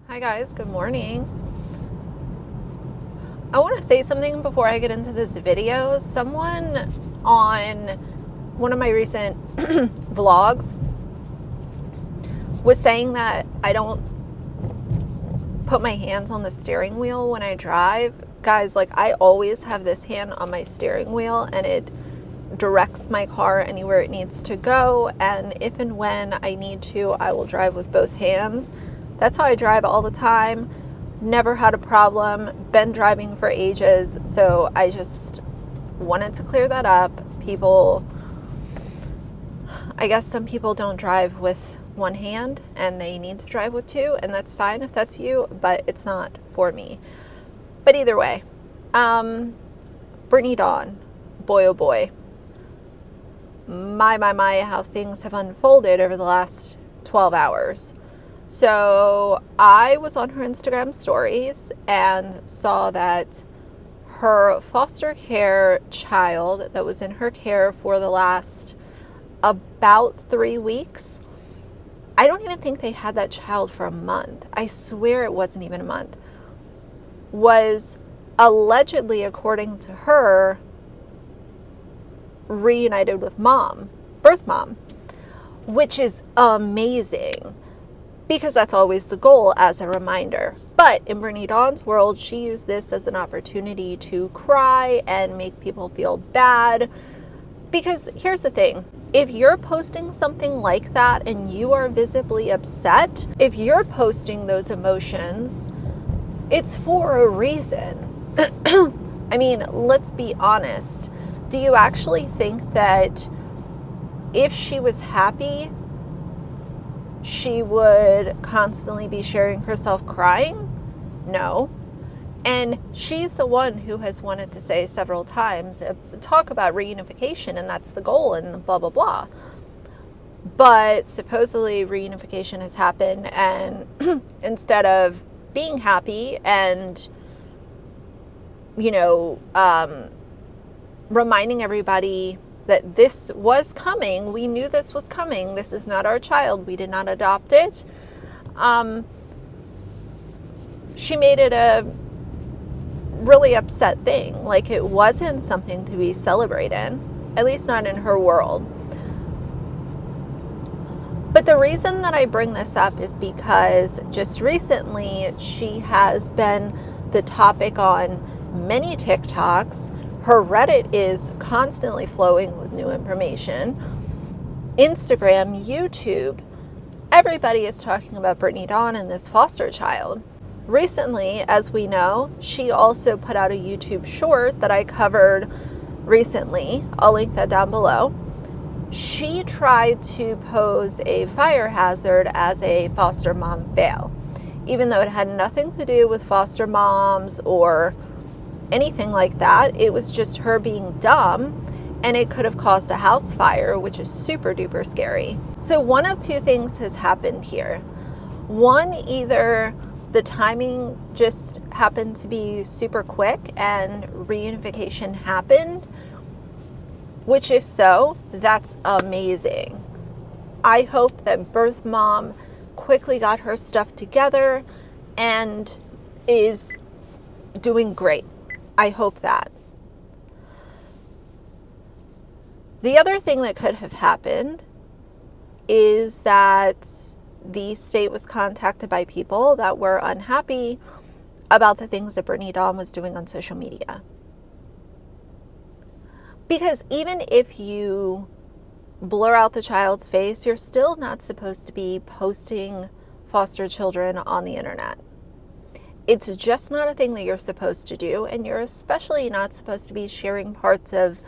Hi guys, good morning. I want to say something before I get into this video. Someone on one of my recent vlogs was saying that I don't put my hands on the steering wheel when I drive. Guys, like, I always have this hand on my steering wheel and it directs my car anywhere it needs to go, and if and when I need to, I will drive with both hands. That's how I drive all the time. Never had a problem. Been driving for ages, so I just wanted to clear that up. I guess some people don't drive with one hand and they need to drive with two, and that's fine if that's you, but it's not for me. But either way, Brittany Dawn, boy oh boy. My, how things have unfolded over the last 12 hours. So I was on her Instagram stories and saw that her foster care child that was in her care for the last about 3 weeks, I don't even think they had that child for a month. I swear it wasn't even a month, was allegedly, according to her, reunited with birth mom, which is amazing because that's always the goal, as a reminder. But in Brittany Dawn's world, she used this as an opportunity to cry and make people feel bad. Because here's the thing, if you're posting something like that and you are visibly upset, if you're posting those emotions, it's for a reason. I mean, let's be honest. Do you actually think that if she was happy, she would constantly be sharing herself crying? No. And she's the one who has wanted to say several times, talk about reunification, and that's the goal, and blah, blah, blah. But supposedly reunification has happened, and instead of being happy and, reminding everybody that this was coming. We knew this was coming. This is not our child. We did not adopt it. She made it a really upset thing. Like, it wasn't something to be celebrated, at least not in her world. But the reason that I bring this up is because just recently she has been the topic on many TikToks. Her Reddit is constantly flowing with new information. Instagram, YouTube, everybody is talking about Brittany Dawn and this foster child. Recently, as we know, she also put out a YouTube short that I covered recently. I'll link that down below. She tried to pose a fire hazard as a foster mom fail, even though it had nothing to do with foster moms or anything like that. It was just her being dumb, and it could have caused a house fire, which is super duper scary. So one of two things has happened here. One, either the timing just happened to be super quick and reunification happened, which, if so, that's amazing. I hope that birth mom quickly got her stuff together and is doing great. I hope that. The other thing that could have happened is that the state was contacted by people that were unhappy about the things that Brittany Dawn was doing on social media. Because even if you blur out the child's face, you're still not supposed to be posting foster children on the internet. It's just not a thing that you're supposed to do, and you're especially not supposed to be sharing parts of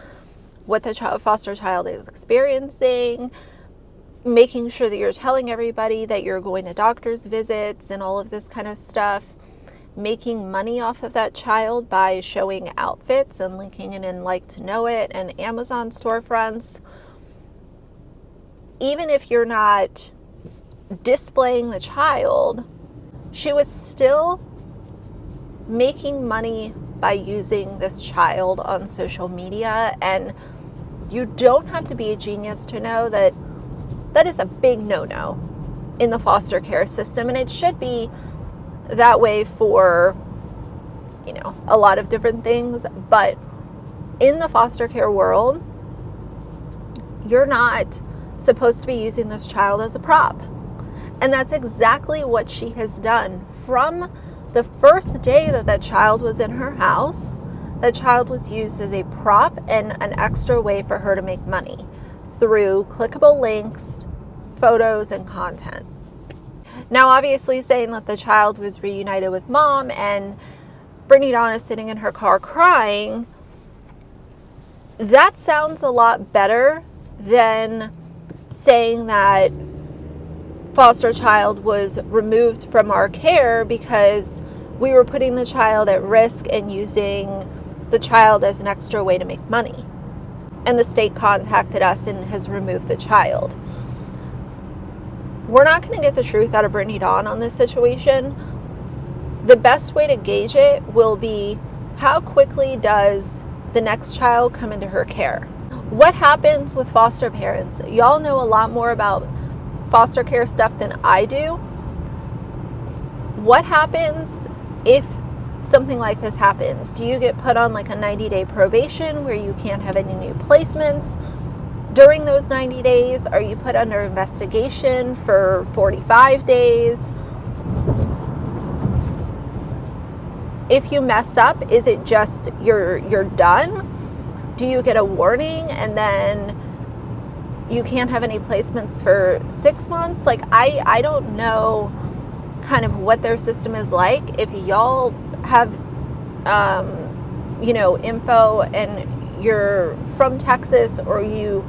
what the foster child is experiencing, making sure that you're telling everybody that you're going to doctor's visits and all of this kind of stuff, making money off of that child by showing outfits and linking it in Like to Know It and Amazon storefronts. Even if you're not displaying the child, she was still making money by using this child on social media, and you don't have to be a genius to know that that is a big no-no in the foster care system, and it should be that way for, a lot of different things. But in the foster care world, you're not supposed to be using this child as a prop. And that's exactly what she has done. From the first day that that child was in her house, that child was used as a prop and an extra way for her to make money through clickable links, photos, and content. Now, obviously, saying that the child was reunited with mom and Brittany Dawn is sitting in her car crying, that sounds a lot better than saying that foster child was removed from our care because we were putting the child at risk and using the child as an extra way to make money. And the state contacted us and has removed the child. We're not going to get the truth out of Brittany Dawn on this situation. The best way to gauge it will be how quickly does the next child come into her care. What happens with foster parents? Y'all know a lot more about foster care stuff than I do. What happens if something like this happens? Do you get put on like a 90-day probation where you can't have any new placements? During those 90 days, are you put under investigation for 45 days? If you mess up, is it just you're done? Do you get a warning and then you can't have any placements for 6 months? Like, I don't know kind of what their system is like. If y'all have, info and you're from Texas or you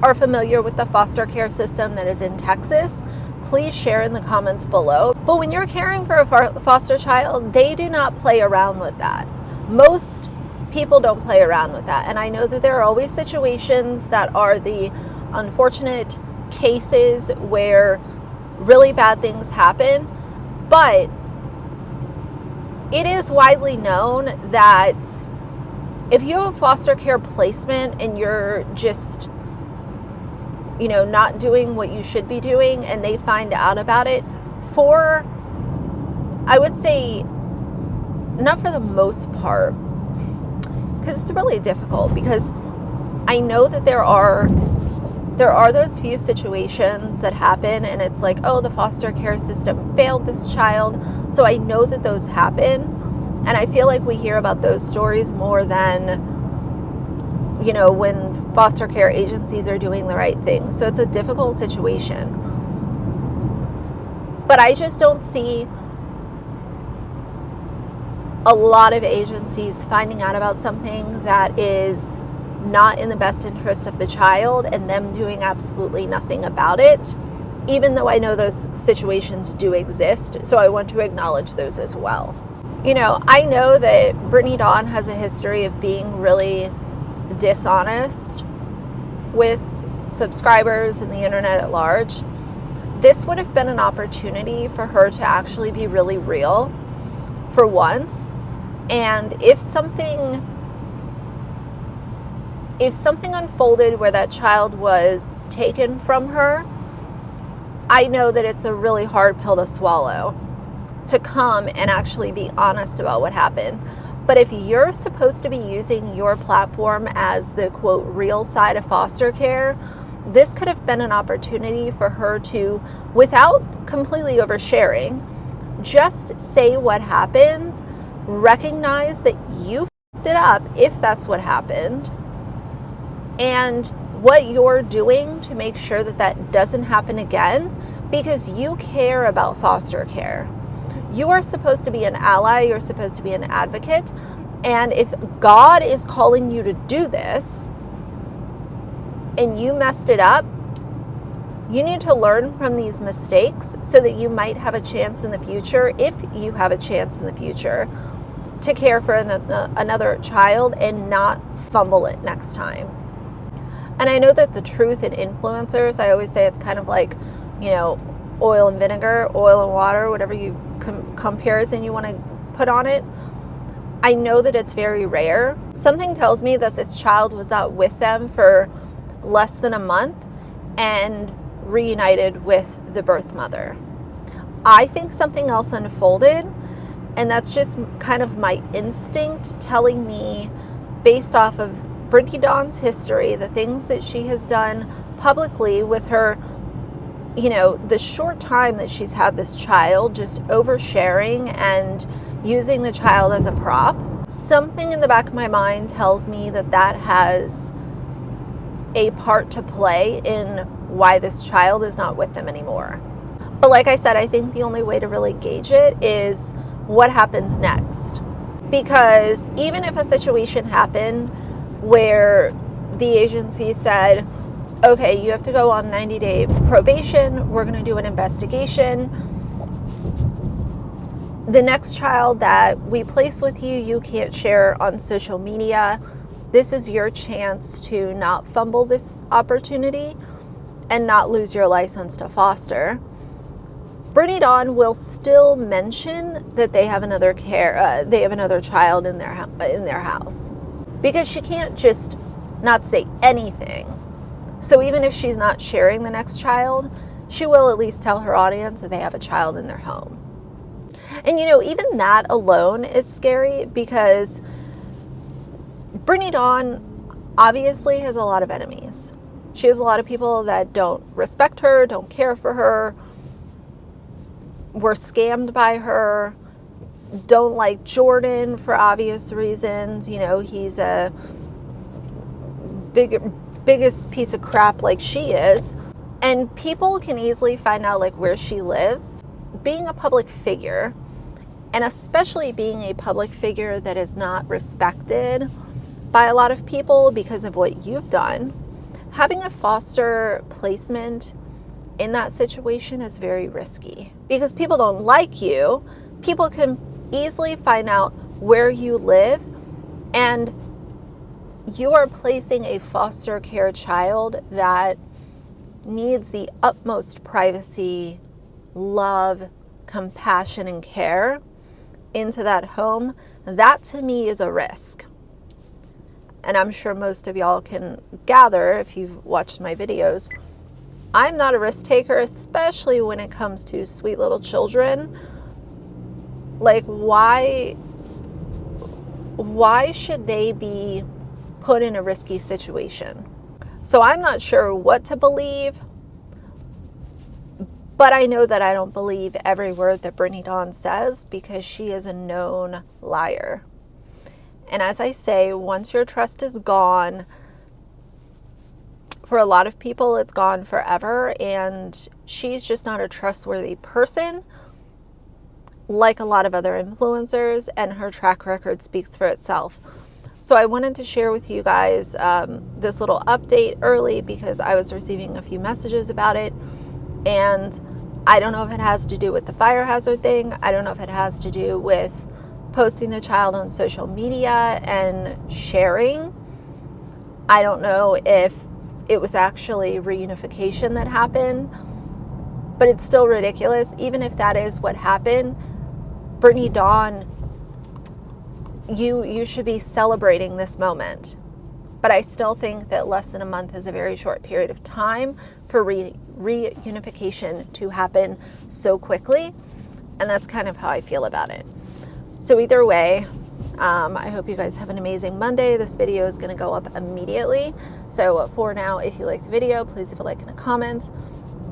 are familiar with the foster care system that is in Texas, please share in the comments below. But when you're caring for a foster child, they do not play around with that. Most people don't play around with that. And I know that there are always situations that are the unfortunate cases where really bad things happen, but it is widely known that if you have a foster care placement and you're just, not doing what you should be doing and they find out about it, I would say, not for the most part, because it's really difficult, because I know that there are those few situations that happen and it's like, oh, the foster care system failed this child. So I know that those happen. And I feel like we hear about those stories more than, when foster care agencies are doing the right thing. So it's a difficult situation. But I just don't see a lot of agencies finding out about something that is not in the best interest of the child and them doing absolutely nothing about it, even though I know those situations do exist. So I want to acknowledge those as well. I know that Brittany Dawn has a history of being really dishonest with subscribers and the internet at large. This would have been an opportunity for her to actually be really real for once. And if something unfolded where that child was taken from her, I know that it's a really hard pill to swallow, to come and actually be honest about what happened. But if you're supposed to be using your platform as the quote real side of foster care, this could have been an opportunity for her to, without completely oversharing, just say what happened, recognize that you f***ed it up if that's what happened, and what you're doing to make sure that that doesn't happen again, because you care about foster care. You are supposed to be an ally, you're supposed to be an advocate, and if God is calling you to do this and you messed it up, you need to learn from these mistakes so that you might have a chance in the future, if you have a chance in the future, to care for another child and not fumble it next time. And I know that the truth in influencers, I always say it's kind of like, oil and vinegar, oil and water, whatever you comparison you want to put on it. I know that it's very rare. Something tells me that this child was not with them for less than a month and reunited with the birth mother. I think something else unfolded, and that's just kind of my instinct telling me, based off of Brittany Dawn's history, the things that she has done publicly with her, you know, the short time that she's had this child, just oversharing and using the child as a prop. Something in the back of my mind tells me that that has a part to play in why this child is not with them anymore. But like I said, I think the only way to really gauge it is what happens next. Because even if a situation happened where the agency said, okay, you have to go on 90-day probation, we're going to do an investigation, the next child that we place with you, you can't share on social media. This is your chance to not fumble this opportunity and not lose your license to foster. Brittany Dawn will still mention that they have another child in their house, because she can't just not say anything. So even if she's not sharing the next child, she will at least tell her audience that they have a child in their home. And you know, even that alone is scary, because Brittany Dawn obviously has a lot of enemies. She has a lot of people that don't respect her, don't care for her, were scammed by her, don't like Jordan for obvious reasons. You know, he's a biggest piece of crap like she is. And people can easily find out like where she lives. Being a public figure, and especially being a public figure that is not respected by a lot of people because of what you've done, having a foster placement in that situation is very risky, because people don't like you. People can easily find out where you live, and you are placing a foster care child that needs the utmost privacy, love, compassion, and care into that home. That to me is a risk. And I'm sure most of y'all can gather if you've watched my videos, I'm not a risk taker, especially when it comes to sweet little children. Like, why should they be put in a risky situation? So I'm not sure what to believe, but I know that I don't believe every word that Brittany Dawn says, because she is a known liar. And as I say, once your trust is gone, for a lot of people, it's gone forever, and she's just not a trustworthy person like a lot of other influencers, and her track record speaks for itself. So I wanted to share with you guys this little update early, because I was receiving a few messages about it, and I don't know if it has to do with the fire hazard thing. I don't know if it has to do with posting the child on social media and sharing. I don't know if it was actually reunification that happened, but it's still ridiculous. Even if that is what happened, Brittany Dawn, you should be celebrating this moment. But I still think that less than a month is a very short period of time for reunification to happen so quickly. And that's kind of how I feel about it. So either way, I hope you guys have an amazing Monday. This video is going to go up immediately. So for now, if you like the video, please leave a like and a comment.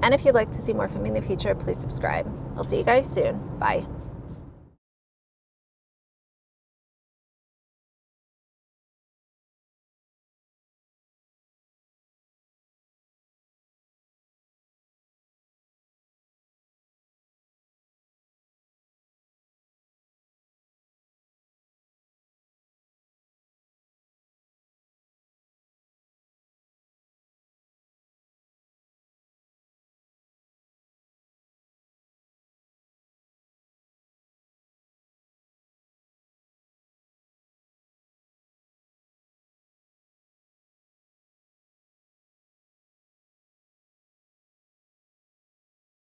And if you'd like to see more from me in the future, please subscribe. I'll see you guys soon. Bye.